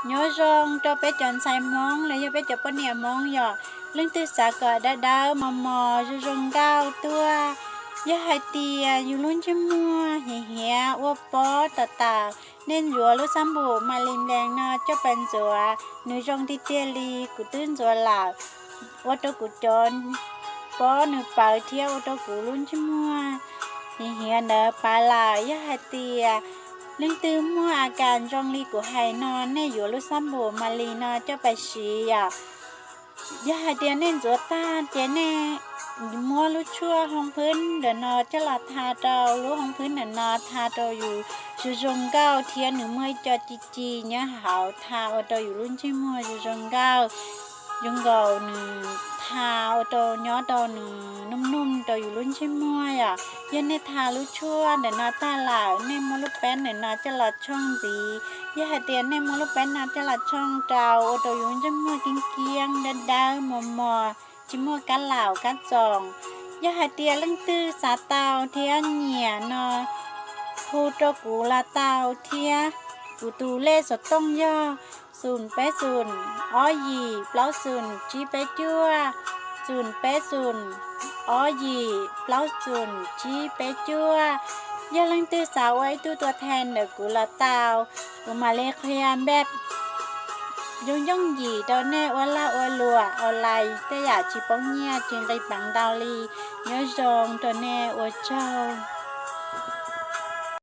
nhớ rong cho bé chọn sai món lấy cho bé chọn bánh nè món giò lưng tư xả cờ đã đau mò mò rong cao tua giá hai tia dù luôn chứ mua hề hề ô bó tà nên rùa lúc sáng bù mà lên đèn nó cho bạn rùa nữ rong đi tia li của tương rùa là ô tô của tròn bó nữ bảo theo ô tô của luôn chứ mua hề hề nợ bà là giá hai tia linh tư muaอาการจองลีกูไฮนอนเนี่ยอยู่ลูกซ้ำบัวมาลีนอเจ้าไปชีอ่ะย่าเดียนเน่นจัวตาเดียนเน่มัวลูกชั่วห้องพื้นเดินนอเจ้าละทาเจ้าลูกห้องพื้นเดินนอทาเจ้าอยู่ชูจงเก้าเทียนหนึ่งเมื่อจอจีเนี่ยหาวทาเอาเจ้าอยู่รุ่นชิมัวชูจงเก้ายงเก่าหนึ่งทาเอาเจ้าย้อเจ้าหนึ่งนุ่มๆเจ้าอยู่รุ่นชิมัวอ่ะยันในทาลูกชั่วเดินนอตาหล่าในมัวลูกแป้นเดินนอเจ้าละช่องจีย่าเตียนในมัวลูกแป้นนอเจ้าละช่องเจ้าเอาเจ้าอยู่รุ่นชิมัวกิ้งเกียงดาๆมอชิมัวกันเหล่ากันจองย่าเตียลังตื้อสาเตาเทียนเหนียนอพูโตกูลาเตาเทียกูตูเล่สดต้องย่อศูนย์เป๊ะศูนย์อ้อหยีเปล่าศูนย์จีเป๊ะจั่วศูนย์เป๊ะศูนย์อ้อหยีเปล่าศูนย์จีเป๊ะจั่วยาลังตื้อสาวไว้ตัวแทนเดกูลาเตากูมาเลเคียนแบบย่องหยีตอนแน่ว่าละว่าลัวอะไรแต่อยากจีป้องเงียจึงได้ปังดาวลีย้อยจองตอนแน่ว่าเจ้า